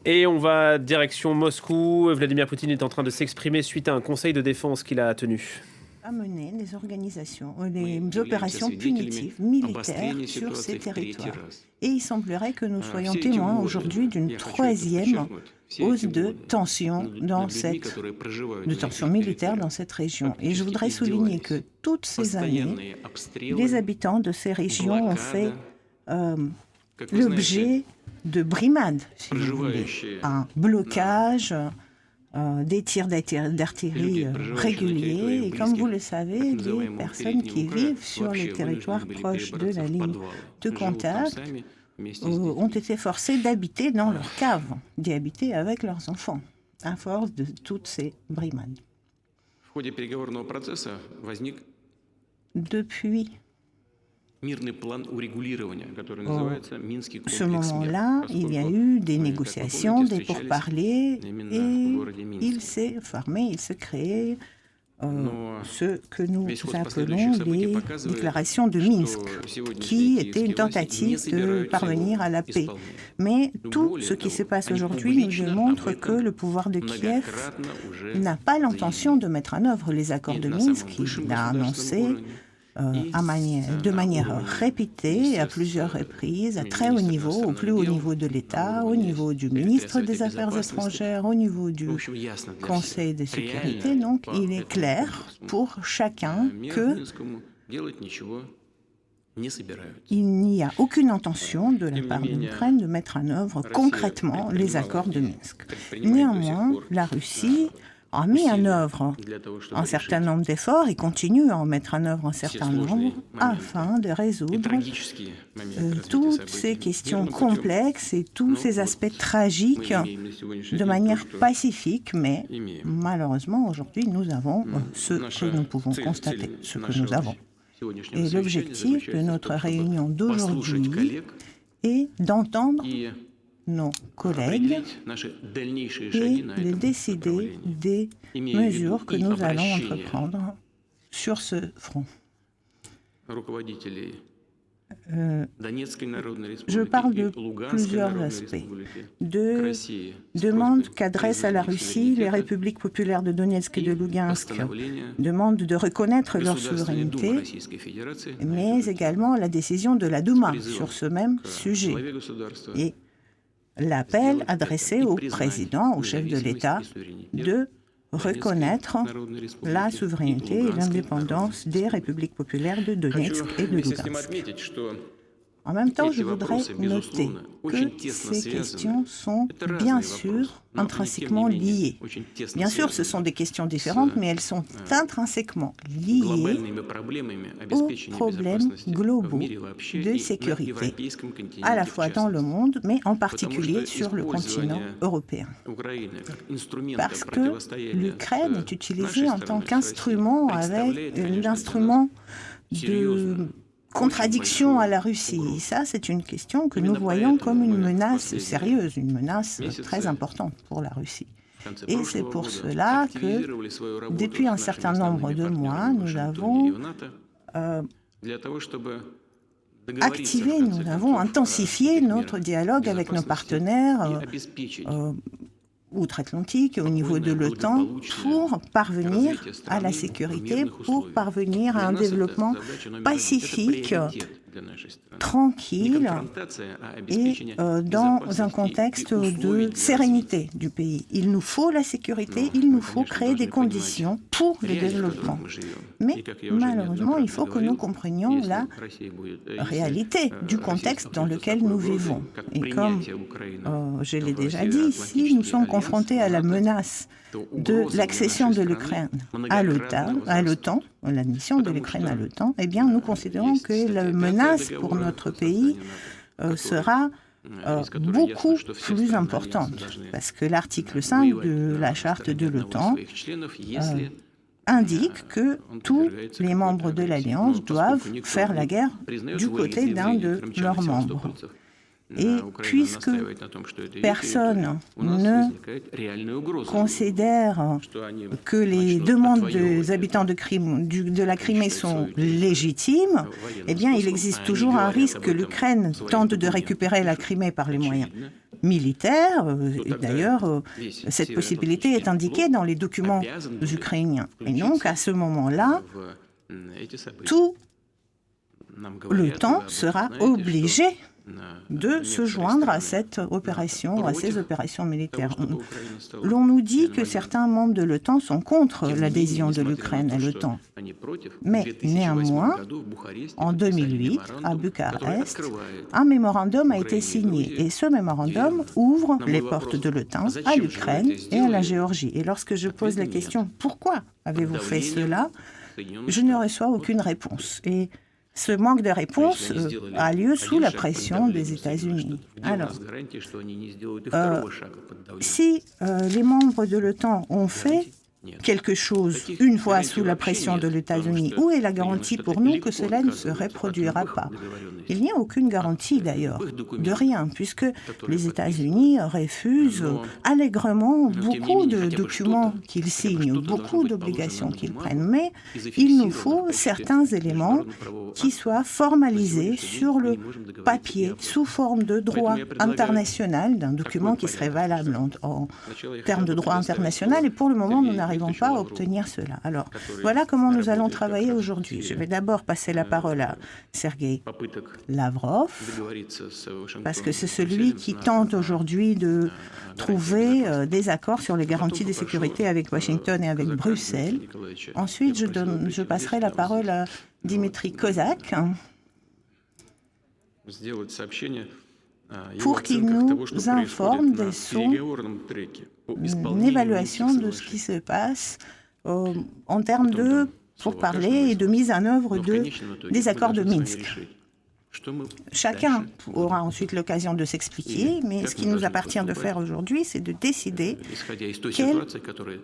Et on va direction Moscou. Vladimir Poutine est en train de s'exprimer suite à un conseil de défense qu'il a tenu. À mener des opérations punitives militaires sur ces territoires. Et il semblerait que nous soyons témoins aujourd'hui d'une troisième hausse de tension militaire dans cette région. Et je voudrais souligner que toutes ces années, les habitants de ces régions ont fait l'objet de brimades, si vous voulez, un blocage, des tirs d'artillerie réguliers. Et comme vous le savez, les personnes qui vivent sur les territoires proches de la ligne de contact ont été forcées d'habiter dans leurs caves, d'y habiter avec leurs enfants, à force de toutes ces brimades. Depuis ce moment-là, il y a eu des négociations, des pourparlers, et il s'est formé, il s'est créé ce que nous appelons les déclarations de Minsk, qui était une tentative de parvenir à la paix. Mais tout ce qui se passe aujourd'hui nous démontre que le pouvoir de Kiev n'a pas l'intention de mettre en œuvre les accords de Minsk. Il a annoncé de manière répétée, à plusieurs reprises, à très haut niveau, au plus haut niveau de l'État, au niveau du ministre des Affaires étrangères, au niveau du Conseil de sécurité. Donc, il est clair pour chacun qu'il n'y a aucune intention de la part de l'Ukraine de mettre en œuvre concrètement les accords de Minsk. Néanmoins, la Russie a mis en œuvre un certain nombre d'efforts et continue à en mettre en œuvre un certain nombre afin de résoudre toutes ces questions complexes et tous ces aspects tragiques de manière pacifique. Mais malheureusement, aujourd'hui, nous avons ce que nous pouvons constater, ce que nous avons. Et l'objectif de notre réunion d'aujourd'hui est d'entendre nos collègues et de décider des mesures que nous allons entreprendre sur ce front. Je parle de plusieurs aspects. De demandes qu'adressent à la Russie les républiques populaires de Donetsk et de Lugansk, demande de reconnaître leur souveraineté, mais également la décision de la Douma sur ce même sujet. Et l'appel adressé au président, au chef de l'État, de reconnaître la souveraineté et l'indépendance des républiques populaires de Donetsk et de Lugansk. En même temps, je voudrais noter que ces questions sont bien sûr intrinsèquement liées. Bien sûr, ce sont des questions différentes, mais elles sont intrinsèquement liées aux problèmes globaux de sécurité, à la fois dans le monde, mais en particulier sur le continent européen. Parce que l'Ukraine est utilisée en tant qu'instrument de contradiction à la Russie. Et ça, c'est une question que nous voyons comme une menace sérieuse, une menace très importante pour la Russie. Et c'est pour cela que, depuis un certain nombre de mois, nous avons intensifié notre dialogue avec nos partenaires outre-Atlantique, au niveau de l'OTAN, pour parvenir à la sécurité, pour parvenir à un développement pacifique, tranquille et dans un contexte de sérénité du pays. Il nous faut la sécurité, il nous faut créer des conditions pour le développement. Mais malheureusement, il faut que nous comprenions la réalité du contexte dans lequel nous vivons. Et comme je l'ai déjà dit, si nous sommes confrontés à la menace de l'accession de l'Ukraine à l'OTAN, l'admission de l'Ukraine à l'OTAN, eh bien, nous considérons que la menace pour notre pays sera beaucoup plus importante, parce que l'article 5 de la charte de l'OTAN indique que tous les membres de l'Alliance doivent faire la guerre du côté d'un de leurs membres. Et puisque personne ne considère que les demandes des habitants de la Crimée sont légitimes, eh bien, il existe toujours un risque que l'Ukraine tente de récupérer la Crimée par les moyens militaire. D'ailleurs, cette possibilité est indiquée dans les documents ukrainiens. Et donc, à ce moment-là, tout l'OTAN sera obligé de se joindre à cette opération, à ces opérations militaires. L'on nous dit que certains membres de l'OTAN sont contre l'adhésion de l'Ukraine à l'OTAN. Mais néanmoins, en 2008, à Bucarest, un mémorandum a été signé. Et ce mémorandum ouvre les portes de l'OTAN à l'Ukraine et à la Géorgie. Et lorsque je pose la question « Pourquoi avez-vous fait cela ?», je ne reçois aucune réponse. Et ce manque de réponse a lieu sous la pression des États-Unis. Alors, si les membres de l'OTAN ont fait quelque chose une fois sous la pression de l'États-Unis, où est la garantie pour nous que cela ne se reproduira pas? Il n'y a aucune garantie d'ailleurs, de rien, puisque les États-Unis refusent allègrement beaucoup de documents qu'ils signent, beaucoup d'obligations qu'ils prennent. Mais il nous faut certains éléments qui soient formalisés sur le papier, sous forme de droit international, d'un document qui serait valable en termes de droit international. Et pour le moment, nous n'arrivons pas à obtenir cela. Alors, voilà comment nous allons travailler aujourd'hui. Je vais d'abord passer la parole à Sergueï Lavrov, parce que c'est celui qui tente aujourd'hui de trouver des accords sur les garanties de sécurité avec Washington et avec Bruxelles. Ensuite, je passerai la parole à Dimitri Kozak pour qu'il nous informe de son évaluation de ce qui se passe en termes de pourparlers et de mise en œuvre des accords de Minsk. Chacun aura ensuite l'occasion de s'expliquer, mais ce qui nous appartient de faire aujourd'hui, c'est de décider quelle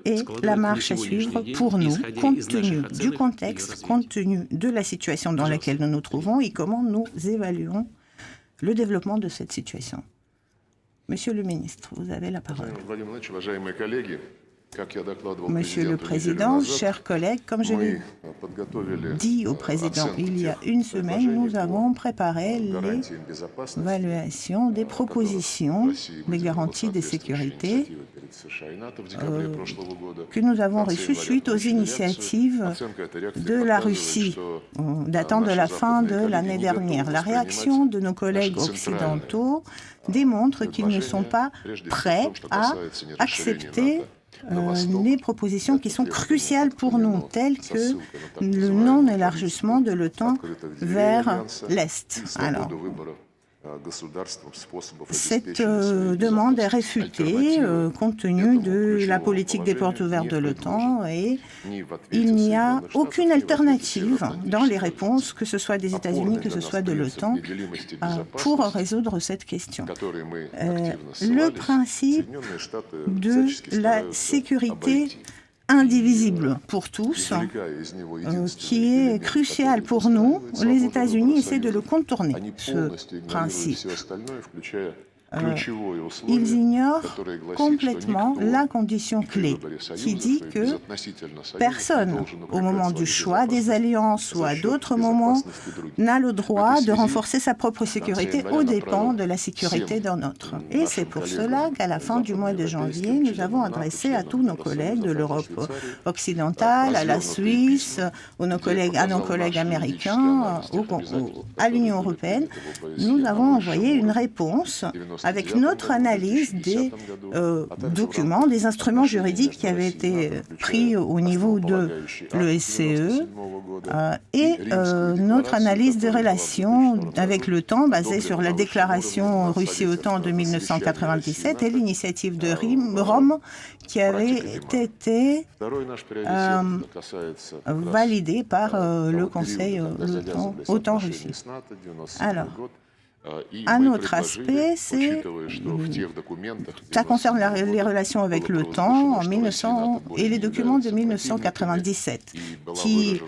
est la marche à suivre pour nous, compte tenu du contexte, compte tenu de la situation dans laquelle nous nous trouvons et comment nous évaluons le développement de cette situation. Monsieur le ministre, vous avez la parole. Monsieur le Président, chers collègues, comme je l'ai dit au Président il y a une semaine, nous avons préparé l'évaluation des propositions, des garanties de sécurité que nous avons reçues suite aux initiatives de la Russie datant de la fin de l'année dernière. La réaction de nos collègues occidentaux démontre qu'ils ne sont pas prêts à accepter les propositions qui sont cruciales pour nous, telles que le non-élargissement de l'OTAN vers l'Est. Alors, cette demande est réfutée compte tenu de la politique des portes ouvertes de l'OTAN et il n'y a aucune alternative dans les réponses, que ce soit des États-Unis, que ce soit de l'OTAN, pour résoudre cette question. Le principe de la sécurité indivisible pour tous, qui est crucial pour nous, les États-Unis essaient de le contourner, ce principe. Ils ignorent complètement la condition clé qui dit que personne, au moment du choix des alliances ou à d'autres moments, n'a le droit de renforcer sa propre sécurité aux dépens de la sécurité d'un autre. Et c'est pour cela qu'à la fin du mois de janvier, nous avons adressé à tous nos collègues de l'Europe occidentale, à la Suisse, à nos collègues américains, à l'Union européenne, nous avons envoyé une réponse avec notre analyse des documents, des instruments juridiques qui avaient été pris au niveau de l'OSCE et notre analyse des relations avec l'OTAN basée sur la déclaration Russie-OTAN de 1997 et l'initiative de Rome qui avait été validée par le Conseil OTAN-Russie. Alors, un autre aspect, ça concerne les relations avec l'OTAN et les documents de 1997 qui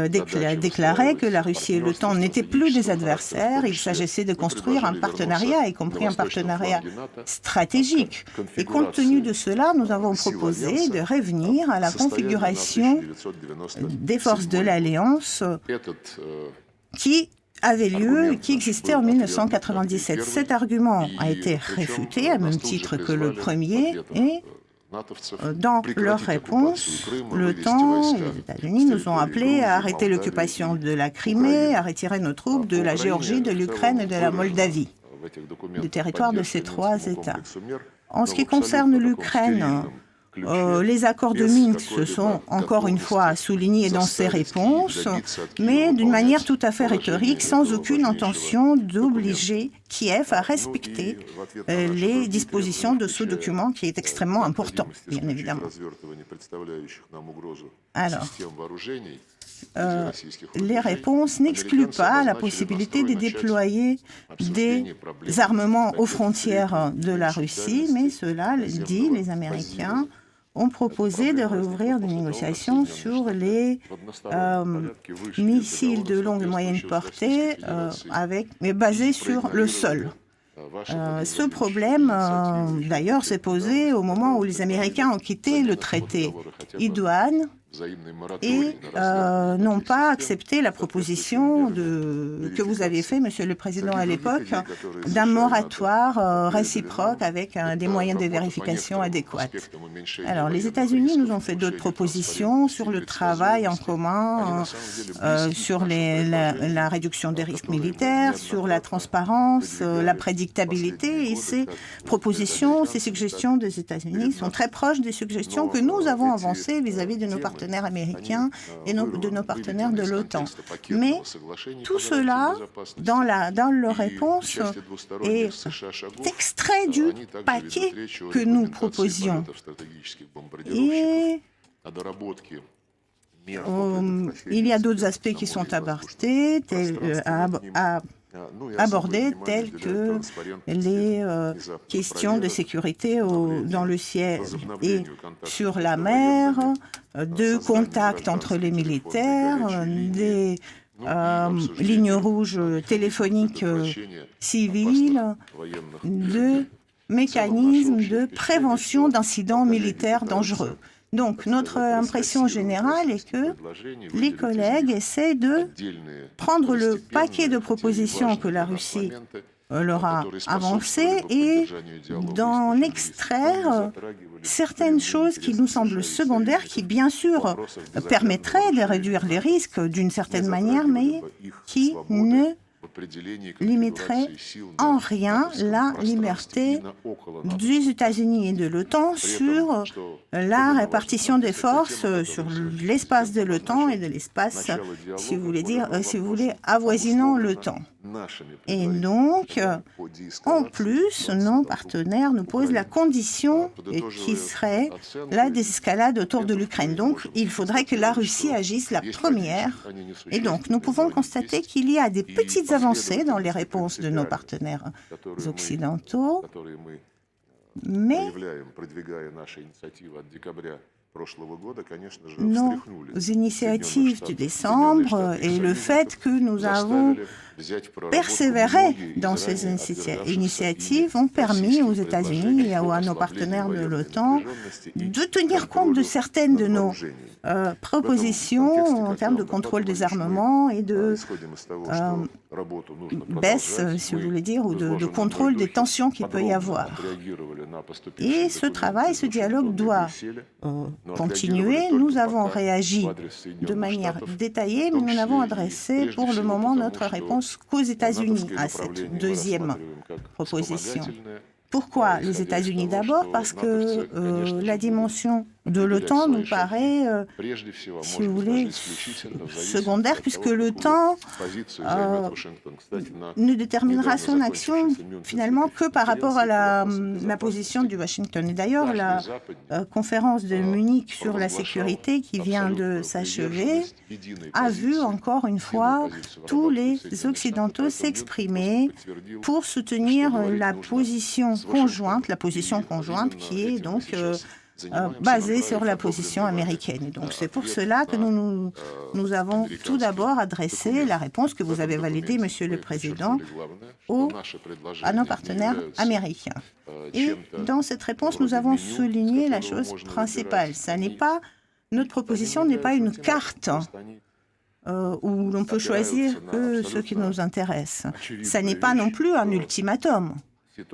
déclaraient que la Russie et l'OTAN n'étaient plus des adversaires, il s'agissait de construire un partenariat, y compris un partenariat stratégique. Et compte tenu de cela, nous avons proposé de revenir à la configuration des forces de l'Alliance qui avait lieu, qui existait en 1997. Cet argument a été réfuté, à même titre que le premier, et dans leur réponse, l'OTAN et les États-Unis nous ont appelés à arrêter l'occupation de la Crimée, à retirer nos troupes de la Géorgie, de l'Ukraine et de la Moldavie, du territoire de ces trois États. En ce qui concerne l'Ukraine, les accords de Minsk se sont encore une fois soulignés dans ces réponses, mais d'une manière tout à fait rhétorique, sans aucune intention d'obliger Kiev à respecter les dispositions de ce document qui est extrêmement important, bien évidemment. Alors, les réponses n'excluent pas la possibilité de déployer des armements aux frontières de la Russie, mais cela dit, les Américains ont proposé de réouvrir des négociations sur les missiles de longue et moyenne portée mais basés sur le sol. Ce problème, d'ailleurs, s'est posé au moment où les Américains ont quitté le traité idoine et n'ont pas accepté la proposition que vous avez faite, Monsieur le Président, à l'époque, d'un moratoire réciproque avec des moyens de vérification adéquats. Alors, les États-Unis nous ont fait d'autres propositions sur le travail en commun, sur la réduction des risques militaires, sur la transparence, la prédictabilité. Et ces propositions, ces suggestions des États-Unis sont très proches des suggestions que nous avons avancées vis-à-vis de nos partenaires américains et de nos partenaires de l'OTAN. Mais tout cela, dans leur réponse, est extrait du paquet que nous proposions. Et il y a d'autres aspects qui sont abordés, tels que les questions de sécurité dans le ciel et sur la mer, de contact entre les militaires, des lignes rouges téléphoniques civiles, de mécanismes de prévention d'incidents militaires dangereux. Donc, notre impression générale est que les collègues essaient de prendre le paquet de propositions que la Russie leur a avancé et d'en extraire certaines choses qui nous semblent secondaires, qui bien sûr permettraient de réduire les risques d'une certaine manière, mais qui ne limiterait en rien la liberté des États-Unis et de l'OTAN sur la répartition des forces sur l'espace de l'OTAN et de l'espace, si vous voulez, avoisinant l'OTAN. Et donc, en plus, nos partenaires nous posent la condition qui serait la désescalade autour de l'Ukraine. Donc, il faudrait que la Russie agisse la première. Et donc, nous pouvons constater qu'il y a des petites avancées dans les réponses de nos partenaires occidentaux, mais nos initiatives du décembre et le fait que nous avons persévéré dans ces initiatives ont permis aux États-Unis et à nos partenaires de l'OTAN de tenir compte de certaines de nos propositions en termes de contrôle des armements et de baisse, si vous voulez dire, ou de contrôle des tensions qu'il peut y avoir. Et ce travail, ce dialogue doit continuer. Nous avons réagi de manière détaillée, mais nous n'avons adressé pour le moment notre réponse qu'aux États-Unis à cette deuxième proposition. Pourquoi les États-Unis d'abord? Parce que la dimension de l'OTAN nous paraît, si vous voulez, secondaire, puisque l'OTAN ne déterminera son action finalement que par rapport à la position de Washington. Et d'ailleurs, la conférence de Munich sur la sécurité qui vient de s'achever a vu encore une fois tous les Occidentaux s'exprimer pour soutenir la position conjointe qui est donc basée sur la position américaine. Et donc c'est pour cela que nous avons tout d'abord adressé la réponse que vous avez validée, Monsieur le Président, à nos partenaires américains. Et dans cette réponse, nous avons souligné la chose principale. Notre proposition n'est pas une carte où l'on peut choisir que ce qui nous intéresse. Ça n'est pas non plus un ultimatum.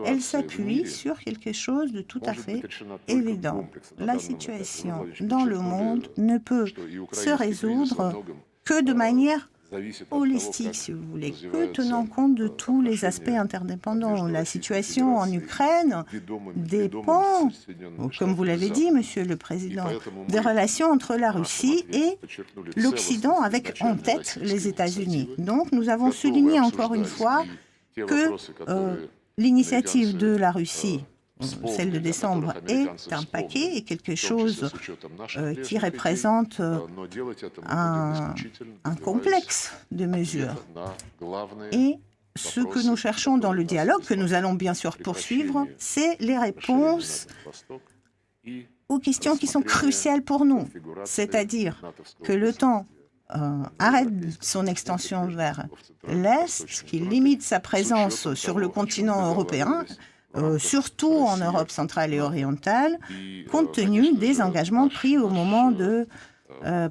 Elle s'appuie sur quelque chose de tout à fait évident. La situation dans le monde ne peut se résoudre que de manière holistique, si vous voulez, que tenant compte de tous les aspects interdépendants. La situation en Ukraine dépend, comme vous l'avez dit, Monsieur le Président, des relations entre la Russie et l'Occident, avec en tête les États-Unis. Donc, nous avons souligné encore une fois que l'initiative de la Russie, celle de décembre, est un paquet et quelque chose qui représente un complexe de mesures. Et ce que nous cherchons dans le dialogue, que nous allons bien sûr poursuivre, c'est les réponses aux questions qui sont cruciales pour nous, c'est-à-dire que l'OTAN arrête son extension vers l'Est, qu'il limite sa présence sur le continent européen, surtout en Europe centrale et orientale, compte tenu des engagements pris au moment de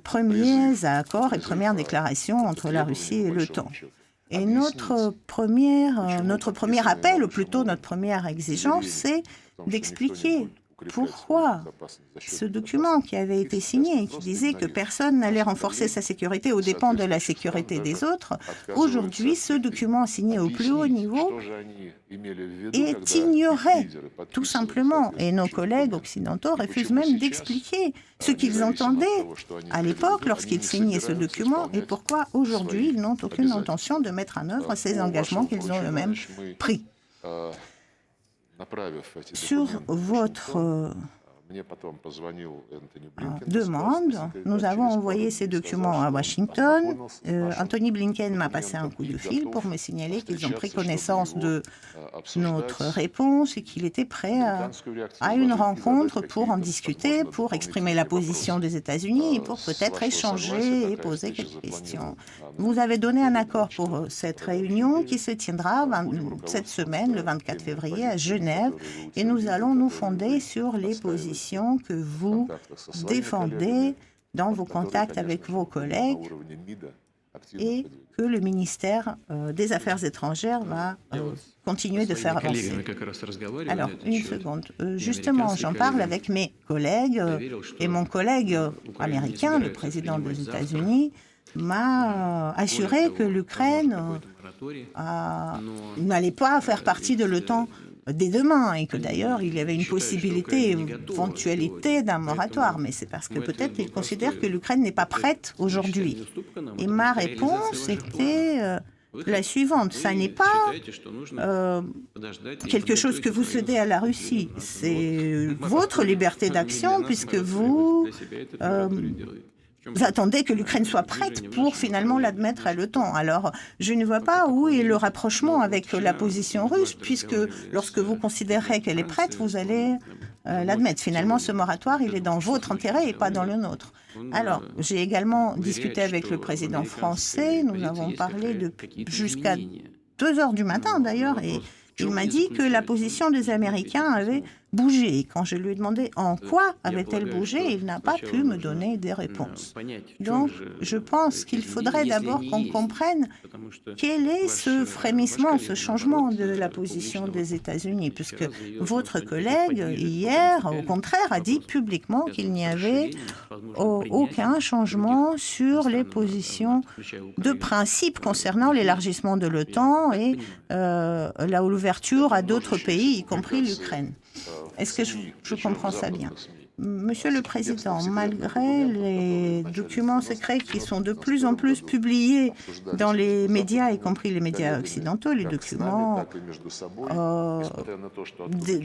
premiers accords et premières déclarations entre la Russie et l'OTAN. Et notre premier appel, ou plutôt notre première exigence, c'est d'expliquer pourquoi ce document qui avait été signé et qui disait que personne n'allait renforcer sa sécurité aux dépens de la sécurité des autres, aujourd'hui, ce document signé au plus haut niveau est ignoré, tout simplement. Et nos collègues occidentaux refusent même d'expliquer ce qu'ils entendaient à l'époque lorsqu'ils signaient ce document et pourquoi aujourd'hui ils n'ont aucune intention de mettre en œuvre ces engagements qu'ils ont eux-mêmes pris. Sur votre demande, nous avons envoyé ces documents à Washington. Anthony Blinken m'a passé un coup de fil pour me signaler qu'ils ont pris connaissance de notre réponse et qu'il était prêt à une rencontre pour en discuter, pour exprimer la position des États-Unis et pour peut-être échanger et poser quelques questions. Vous avez donné un accord pour cette réunion qui se tiendra cette semaine, le 24 février, à Genève, et nous allons nous fonder sur les positions que vous défendez dans vos contacts avec vos collègues et que le ministère des Affaires étrangères va continuer de faire avancer. Alors, une seconde. Justement, j'en parle avec mes collègues et mon collègue américain, le président des États-Unis, m'a assuré que l'Ukraine n'allait pas faire partie de l'OTAN dès demain et que d'ailleurs il y avait une possibilité, une éventualité d'un moratoire, mais c'est parce que peut-être ils considèrent que l'Ukraine n'est pas prête aujourd'hui. Et ma réponse était la suivante, ça n'est pas quelque chose que vous cédez à la Russie, c'est votre liberté d'action puisque vous attendez que l'Ukraine soit prête pour finalement l'admettre à l'OTAN. Alors, je ne vois pas où est le rapprochement avec la position russe, puisque lorsque vous considérez qu'elle est prête, vous allez l'admettre. Finalement, ce moratoire, il est dans votre intérêt et pas dans le nôtre. Alors, j'ai également discuté avec le président français. Nous avons parlé jusqu'à 2 heures du matin, d'ailleurs, et il m'a dit que la position des Américains avait bougé. Quand je lui ai demandé en quoi avait-elle bougé, il n'a pas pu me donner des réponses. Donc, je pense qu'il faudrait d'abord qu'on comprenne quel est ce frémissement, ce changement de la position des États-Unis, puisque votre collègue, hier, au contraire, a dit publiquement qu'il n'y avait aucun changement sur les positions de principe concernant l'élargissement de l'OTAN et l'ouverture à d'autres pays, y compris l'Ukraine. Est-ce que je comprends ça bien? Monsieur le Président, malgré les documents secrets qui sont de plus en plus publiés dans les médias, y compris les médias occidentaux, les documents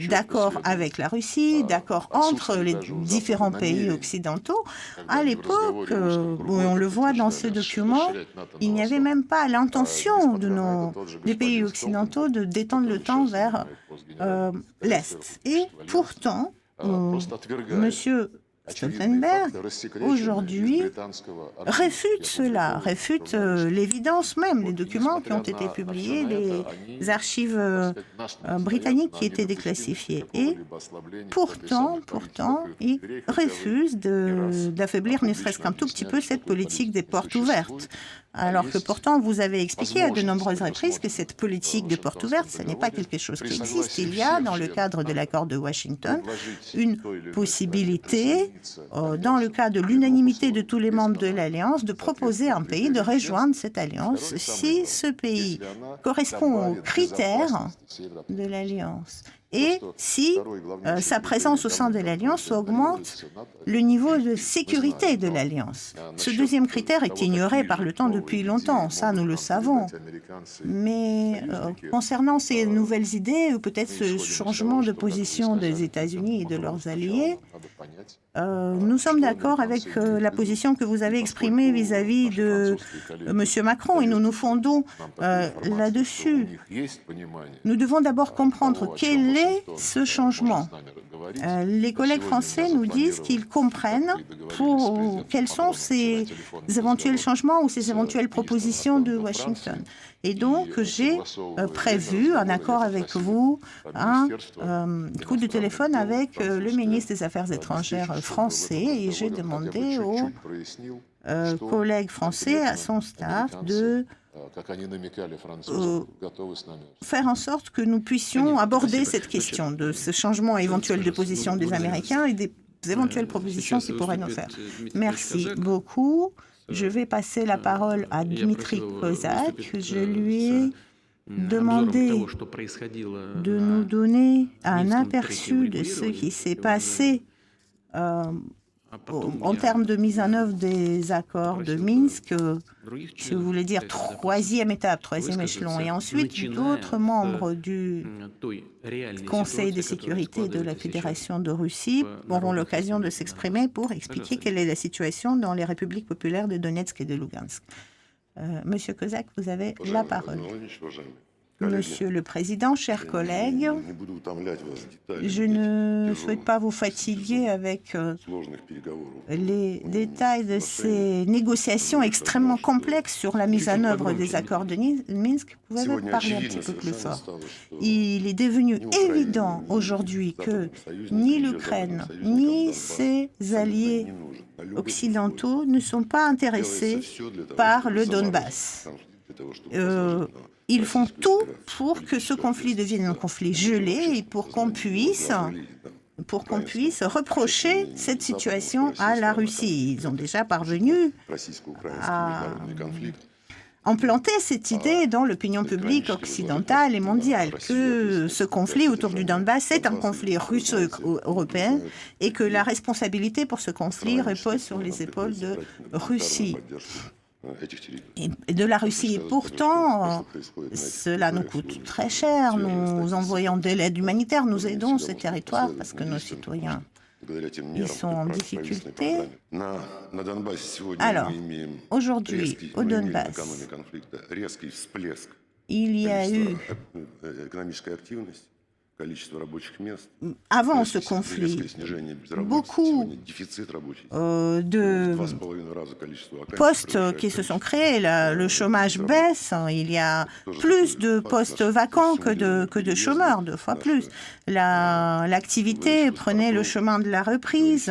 d'accord avec la Russie, d'accord entre les différents pays occidentaux, à l'époque, on le voit dans ce document, il n'y avait même pas l'intention des pays occidentaux de d'étendre le temps vers l'Est. Et pourtant, Monsieur Stoltenberg, aujourd'hui, réfute cela, réfute l'évidence même, les documents qui ont été publiés, les archives britanniques qui étaient déclassifiées. Et pourtant, il refuse d'affaiblir ne serait-ce qu'un tout petit peu cette politique des portes ouvertes. Alors que pourtant, vous avez expliqué à de nombreuses reprises que cette politique de portes ouvertes, ce n'est pas quelque chose qui existe. Il y a, dans le cadre de l'accord de Washington, une possibilité, dans le cas de l'unanimité de tous les membres de l'Alliance, de proposer à un pays de rejoindre cette alliance si ce pays correspond aux critères de l'Alliance. Et si sa présence au sein de l'Alliance augmente le niveau de sécurité de l'Alliance. Ce deuxième critère est ignoré par le temps depuis longtemps, ça nous le savons. Mais concernant ces nouvelles idées, ou peut-être ce changement de position des États-Unis et de leurs alliés, nous sommes d'accord avec la position que vous avez exprimée vis-à-vis de M. Macron et nous nous fondons là-dessus. Nous devons d'abord comprendre quel est ce changement. Les collègues français nous disent qu'ils comprennent quels sont ces éventuels changements ou ces éventuelles propositions de Washington. Et donc, j'ai prévu, en accord avec vous, un coup de téléphone avec le ministre des Affaires étrangères français et j'ai demandé aux collègues français, à son staff, de faire en sorte que nous puissions aborder cette question de ce changement éventuel de position des Américains et des éventuelles propositions qu'ils pourraient nous faire. Merci beaucoup. Je vais passer la parole à Dmitri Kozak. Je lui ai demandé de nous donner un aperçu de ce qui s'est passé en termes de mise en œuvre des accords de Minsk, si vous voulez dire troisième étape, troisième échelon, et ensuite d'autres membres du Conseil de sécurité de la Fédération de Russie auront l'occasion de s'exprimer pour expliquer quelle est la situation dans les républiques populaires de Donetsk et de Lugansk. Monsieur Kozak, vous avez la parole. Monsieur le Président, chers collègues, je ne souhaite pas vous fatiguer avec les détails de ces négociations extrêmement complexes sur la mise en œuvre des accords de Minsk. Vous pouvez parler un petit peu plus fort. Il est devenu évident aujourd'hui que ni l'Ukraine, ni ses alliés occidentaux ne sont pas intéressés par le Donbass. Ils font tout pour que ce conflit devienne un conflit gelé et pour qu'on puisse reprocher cette situation à la Russie. Ils ont déjà parvenu à implanter cette idée dans l'opinion publique occidentale et mondiale, que ce conflit autour du Donbass est un conflit russo-européen et que la responsabilité pour ce conflit repose sur les épaules de Russie. Et de la Russie. Et pourtant, cela nous coûte très cher. Nous envoyons de l'aide humanitaire, nous aidons ces territoires parce que nos citoyens ils sont en difficulté. Alors, aujourd'hui, au Donbass, il y a eu avant ce conflit, beaucoup de postes qui se sont créés. Le chômage baisse. Il y a plus de postes vacants que de chômeurs, 2 fois plus. L'activité prenait le chemin de la reprise.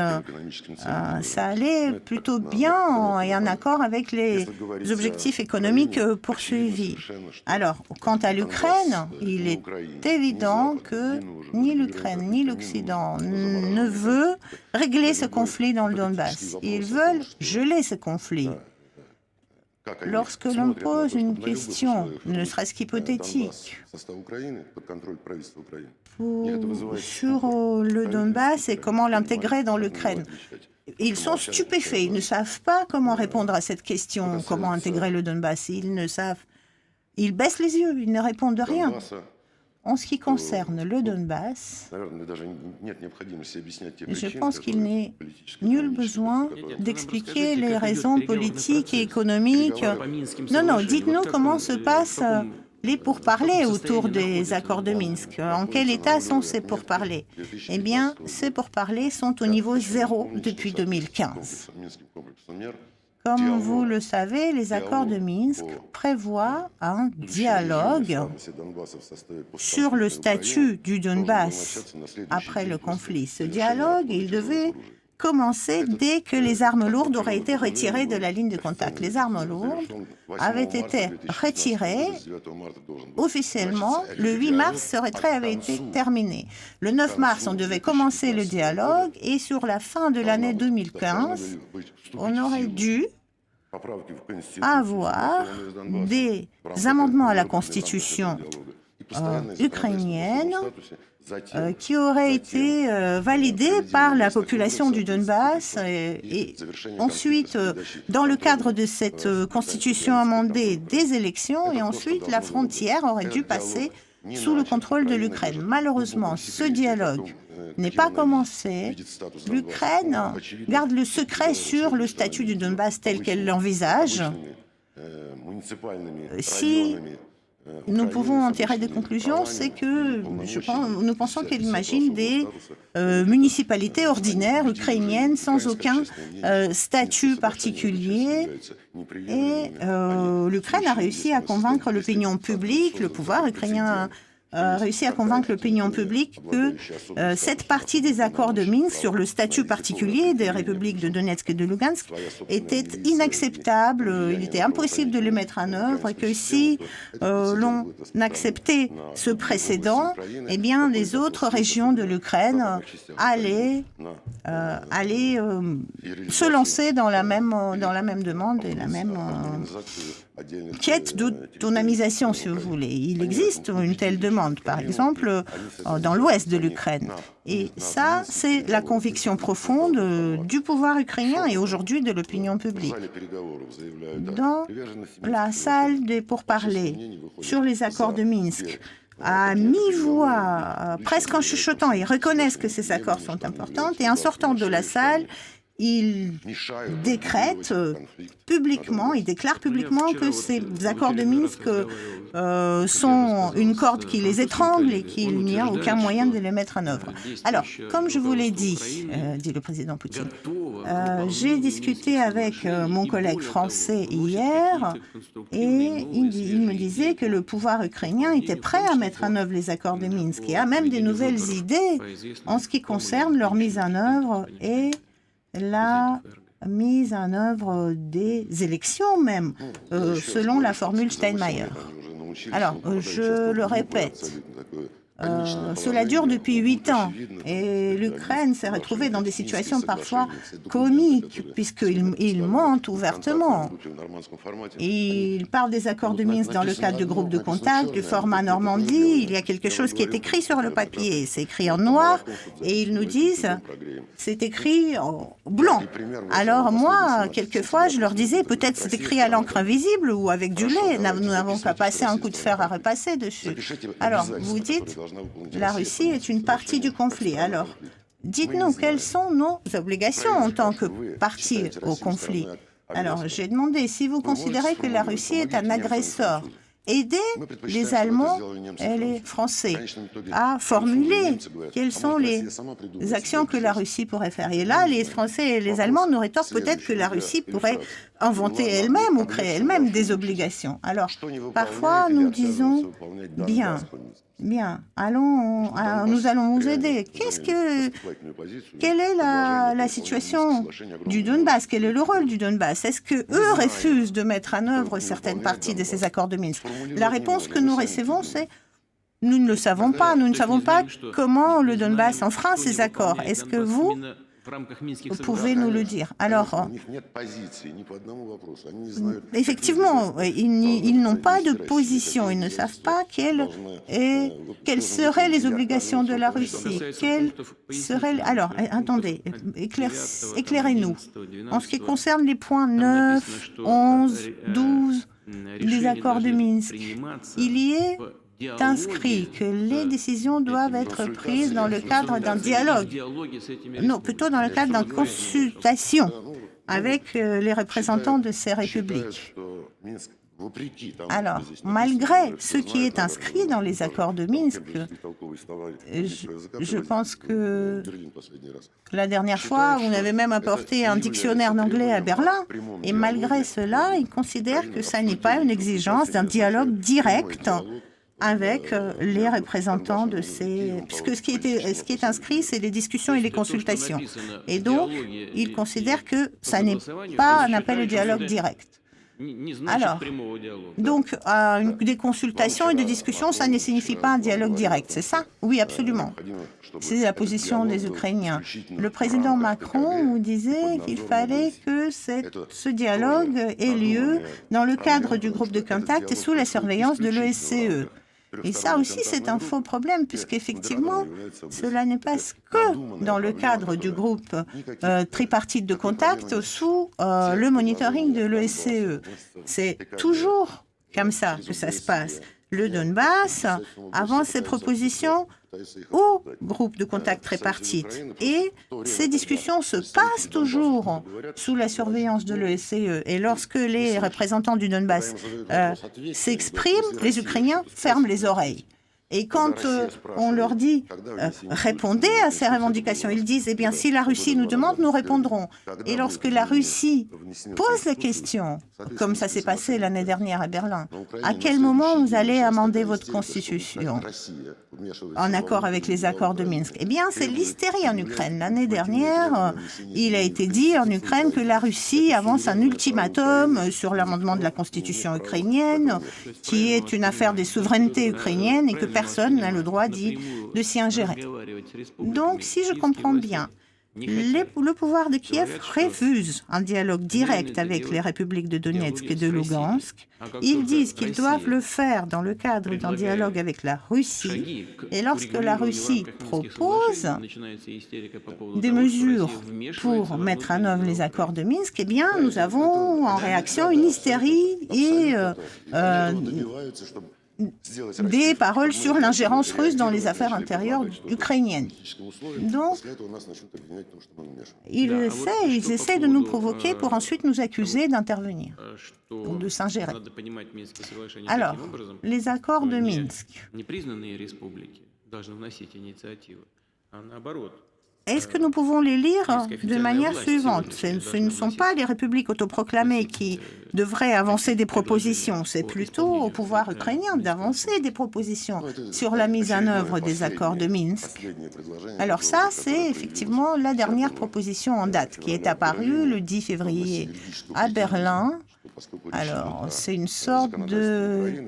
Ça allait plutôt bien et en accord avec les objectifs économiques poursuivis. Alors, quant à l'Ukraine, il est évident que ni l'Ukraine ni l'Occident ne veut régler ce conflit dans le Donbass. Ils veulent geler ce conflit. Lorsque l'on pose une question, ne serait-ce qu'hypothétique, sur le Donbass et comment l'intégrer dans l'Ukraine, ils sont stupéfaits. Ils ne savent pas comment répondre à cette question, comment intégrer le Donbass. Ils ne savent. Ils baissent les yeux, ils ne répondent rien. En ce qui concerne le Donbass, je pense qu'il n'est nul besoin d'expliquer les raisons politiques et économiques. Non, dites-nous comment se passent les pourparlers autour des accords de Minsk. En quel état sont ces pourparlers? Eh bien, ces pourparlers sont au niveau zéro depuis 2015. Comme vous le savez, les accords de Minsk prévoient un dialogue sur le statut du Donbass après le conflit. Ce dialogue, il devait commencer dès que les armes lourdes auraient été retirées de la ligne de contact. Les armes lourdes avaient été retirées officiellement. Le 8 mars, ce retrait avait été terminé. Le 9 mars, on devait commencer le dialogue et sur la fin de l'année 2015, on aurait dû avoir des amendements à la Constitution ukrainienne qui auraient été validés par la population du Donbass. Et ensuite, dans le cadre de cette constitution amendée, des élections, et ensuite la frontière aurait dû passer sous le contrôle de l'Ukraine. Malheureusement, ce dialogue n'est pas commencé. L'Ukraine garde le secret sur le statut du Donbass tel qu'elle l'envisage. Si nous pouvons en tirer des conclusions, c'est que nous pensons qu'elle imagine des municipalités ordinaires ukrainiennes sans aucun statut particulier. Et l'Ukraine a réussi à convaincre l'opinion publique, le pouvoir ukrainien a réussi à convaincre l'opinion publique que cette partie des accords de Minsk sur le statut particulier des républiques de Donetsk et de Lugansk était inacceptable, il était impossible de les mettre en œuvre et que si l'on acceptait ce précédent, eh bien les autres régions de l'Ukraine allaient se lancer dans la même demande et la même quête d'autonomisation, si vous voulez. Il existe une telle demande, par exemple, dans l'ouest de l'Ukraine. Et ça, c'est la conviction profonde du pouvoir ukrainien et aujourd'hui de l'opinion publique. Dans la salle des pourparlers sur les accords de Minsk, à mi-voix, presque en chuchotant, ils reconnaissent que ces accords sont importants et en sortant de la salle, il décrète publiquement, il déclare publiquement que ces accords de Minsk sont une corde qui les étrangle et qu'il n'y a aucun moyen de les mettre en œuvre. Alors, comme je vous l'ai dit, dit le président Poutine, j'ai discuté avec mon collègue français hier et il me disait que le pouvoir ukrainien était prêt à mettre en œuvre les accords de Minsk et a même des nouvelles idées en ce qui concerne leur mise en œuvre et la mise en œuvre des élections même, selon la formule Steinmeier. Alors, je le répète, cela dure depuis 8 ans et l'Ukraine s'est retrouvée dans des situations parfois comiques puisqu'il ment ouvertement. Il parle des accords de Minsk dans le cadre du groupe de contact, du format Normandie. Il y a quelque chose qui est écrit sur le papier, c'est écrit en noir et ils nous disent c'est écrit en blanc. Alors moi, quelquefois, je leur disais peut-être c'est écrit à l'encre invisible ou avec du lait. Nous n'avons qu'à passer un coup de fer à repasser dessus. Alors, vous dites la Russie est une partie du conflit. Alors, dites-nous quelles sont nos obligations en tant que partie au conflit. Alors, j'ai demandé si vous considérez que la Russie est un agresseur. Aidez les Allemands et les Français à formuler quelles sont les actions que la Russie pourrait faire. Et là, les Français et les Allemands nous rétorquent peut-être que la Russie pourrait inventer elle-même ou créer elle-même des obligations. Alors, parfois, nous disons « bien, nous allons vous aider ». Quelle est la situation du Donbass? Quel est le rôle du Donbass? Est-ce qu'eux refusent de mettre en œuvre certaines parties de ces accords de Minsk? La réponse que nous recevons, c'est « nous ne le savons pas. Nous ne savons pas comment le Donbass enfreint ces accords. Est-ce que vous pouvez nous le dire ?» Alors, effectivement, ils n'ont pas de position. Ils ne savent pas quelles seraient les obligations de la Russie. Alors, attendez, éclairez-nous. En ce qui concerne les points 9, 11, 12 des accords de Minsk, il y est inscrit que les décisions doivent être prises dans le cadre d'un dialogue, non, plutôt dans le cadre d'une consultation avec les représentants de ces républiques. Alors, malgré ce qui est inscrit dans les accords de Minsk, je pense que la dernière fois, on avait même apporté un dictionnaire d'anglais à Berlin, et malgré cela, ils considèrent que ça n'est pas une exigence d'un dialogue direct avec les représentants de ces... Puisque ce qui est inscrit, c'est les discussions et les consultations. Et donc, ils considèrent que ça n'est pas un appel au dialogue direct. Alors, donc, des consultations et des discussions, ça ne signifie pas un dialogue direct, c'est ça? Oui, absolument. C'est la position des Ukrainiens. Le président Macron vous disait qu'il fallait que ce dialogue ait lieu dans le cadre du groupe de contact et sous la surveillance de l'OSCE. Et ça aussi, c'est un faux problème, puisqu'effectivement, cela n'est pas que dans le cadre du groupe tripartite de contact sous le monitoring de l'OSCE. C'est toujours comme ça que ça se passe. Le Donbass avance ses propositions au groupe de contact tripartite. Et ces discussions se passent toujours sous la surveillance de l'OSCE. Et lorsque les représentants du Donbass s'expriment, les Ukrainiens ferment les oreilles. Et quand on leur dit « répondez à ces revendications », ils disent « eh bien, si la Russie nous demande, nous répondrons ». Et lorsque la Russie pose la question, comme ça s'est passé l'année dernière à Berlin, à quel moment vous allez amender votre constitution en accord avec les accords de Minsk? Eh bien, c'est l'hystérie en Ukraine. L'année dernière, il a été dit en Ukraine que la Russie avance un ultimatum sur l'amendement de la constitution ukrainienne, qui est une affaire des souverainetés ukrainiennes et que personne n'a le droit de s'y ingérer. Donc, si je comprends bien, le pouvoir de Kiev refuse un dialogue direct avec les républiques de Donetsk et de Lugansk. Ils disent qu'ils doivent le faire dans le cadre d'un dialogue avec la Russie. Et lorsque la Russie propose des mesures pour mettre en œuvre les accords de Minsk, eh bien, nous avons en réaction une hystérie et des paroles sur l'ingérence russe dans les affaires intérieures ukrainiennes. Donc, ils essaient de nous provoquer pour ensuite nous accuser d'intervenir ou de s'ingérer. Alors, les accords de Minsk. Est-ce que nous pouvons les lire de manière suivante? Ce ne sont pas les républiques autoproclamées qui devraient avancer des propositions, c'est plutôt au pouvoir ukrainien d'avancer des propositions sur la mise en œuvre des accords de Minsk. Alors ça, c'est effectivement la dernière proposition en date qui est apparue le 10 février à Berlin. Alors, c'est une sorte de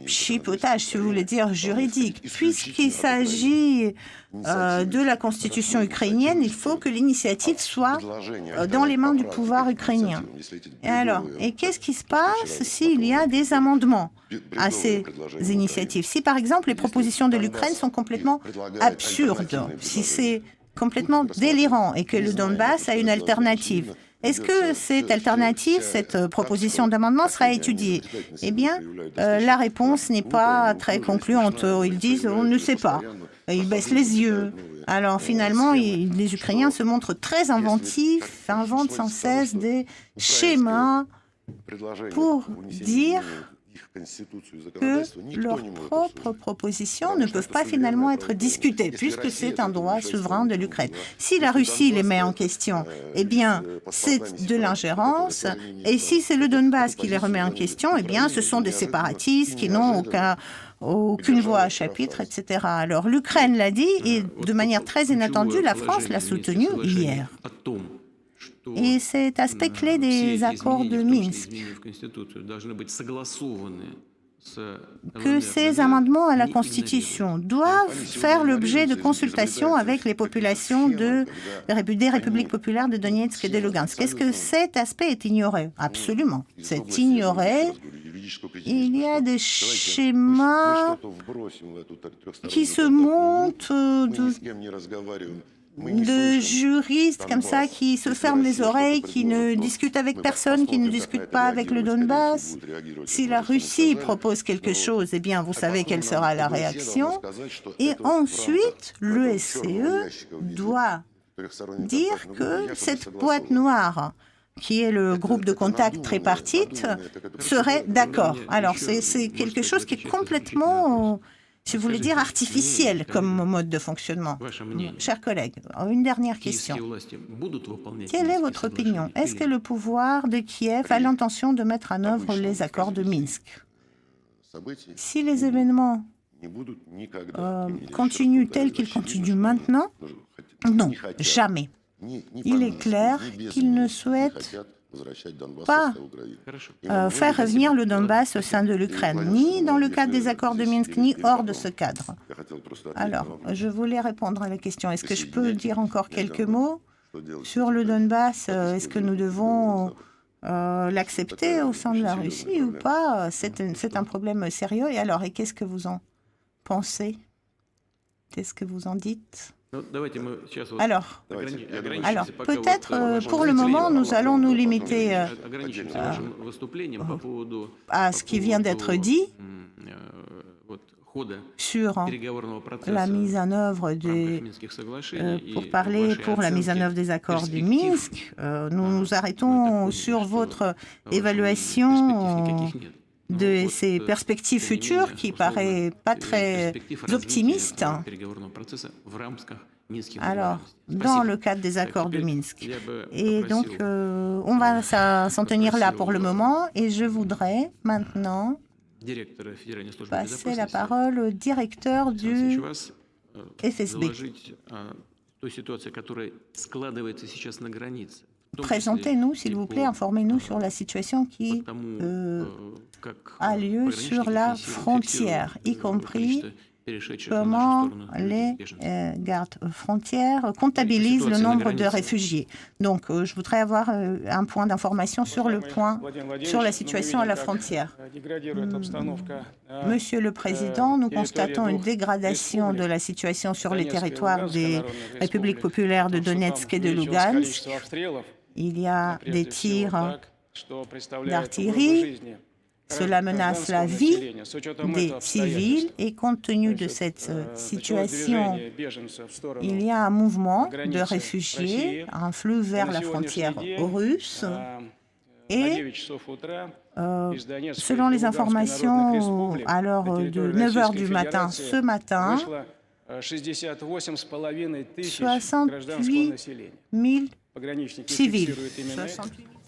chipotage, si vous voulez dire, juridique. Puisqu'il s'agit de la constitution ukrainienne, il faut que l'initiative soit dans les mains du pouvoir ukrainien. Et qu'est-ce qui se passe s'il y a des amendements à ces initiatives? Si, par exemple, les propositions de l'Ukraine sont complètement absurdes, si c'est complètement délirant et que le Donbass a une alternative, est-ce que cette alternative, cette proposition d'amendement sera étudiée? Eh bien, la réponse n'est pas très concluante. Ils disent « on ne sait pas ». Ils baissent les yeux. Alors finalement, les Ukrainiens se montrent très inventifs, inventent sans cesse des schémas pour dire que leurs propres propositions ne peuvent pas finalement être discutées, puisque c'est un droit souverain de l'Ukraine. Si la Russie les met en question, eh bien, c'est de l'ingérence, et si c'est le Donbass qui les remet en question, eh bien, ce sont des séparatistes qui n'ont aucune voix à chapitre, etc. Alors, l'Ukraine l'a dit, et de manière très inattendue, la France l'a soutenu hier. Et cet aspect clé des accords de Minsk, que ces amendements à la Constitution doivent faire l'objet de consultations avec les populations des républiques populaires de Donetsk et de Lugansk. Est-ce que cet aspect est ignoré? Absolument. C'est ignoré. Il y a des schémas qui se montent de juristes comme ça qui se ferment les oreilles, qui ne discutent avec personne, qui ne discutent pas avec le Donbass. Si la Russie propose quelque chose, eh bien, vous savez quelle sera la réaction. Et ensuite, l'OSCE doit dire que cette boîte noire qui est le groupe de contact tripartite, serait d'accord. Alors, c'est quelque chose qui est complètement, si vous voulez dire, artificiel comme mode de fonctionnement. Chers collègues, une dernière question. Quelle est votre opinion? Est-ce que le pouvoir de Kiev a l'intention de mettre en œuvre les accords de Minsk? Si les événements continuent tels qu'ils continuent maintenant, non, jamais. Il est clair qu'ils ne souhaitent pas faire revenir le Donbass au sein de l'Ukraine, ni dans le cadre des accords de Minsk, ni hors de ce cadre. Alors, je voulais répondre à la question. Est-ce que je peux dire encore quelques mots sur le Donbass? Est-ce que nous devons l'accepter au sein de la Russie ou pas? C'est un problème sérieux. Et alors, qu'est-ce que vous en pensez? Qu'est-ce que vous en dites? Alors peut-être pour le moment, nous allons nous limiter à ce qui vient d'être dit sur la mise en œuvre pour la mise en œuvre des accords de Minsk. Nous nous arrêtons sur votre évaluation de ces perspectives futures qui paraît pas très optimiste. Alors, dans le cadre des accords de Minsk. Et donc, on va s'en tenir là pour le moment. Et je voudrais maintenant passer la parole au directeur du FSB. Présentez-nous, s'il vous plaît, informez-nous sur la situation qui a lieu sur la frontière, y compris comment les gardes frontières comptabilisent le nombre de réfugiés. Donc, je voudrais avoir un point d'information sur la situation à la frontière. Monsieur le Président, nous constatons une dégradation de la situation sur les territoires des républiques populaires de Donetsk et de Lugansk. Il y a des tirs d'artillerie. Cela menace la vie des civils et compte tenu de cette situation, il y a un mouvement de réfugiés, un flux vers la frontière russe et selon les informations à l'heure de 9 h du matin ce matin, 68 000 civils.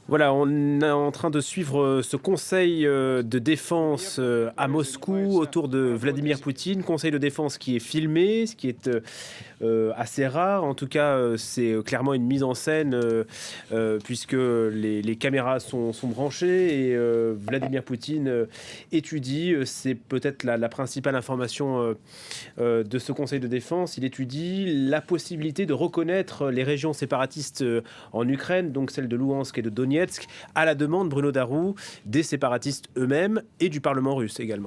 Voilà, on est en train de suivre ce conseil de défense à Moscou autour de Vladimir Poutine, conseil de défense qui est filmé, ce qui est assez rare. En tout cas, c'est clairement une mise en scène puisque les caméras sont branchées et Vladimir Poutine étudie, c'est peut-être la principale information de ce conseil de défense, il étudie la possibilité de reconnaître les régions séparatistes en Ukraine, donc celles de Louhansk et de Donetsk, à la demande, Bruno Darroux, des séparatistes eux-mêmes et du Parlement russe également.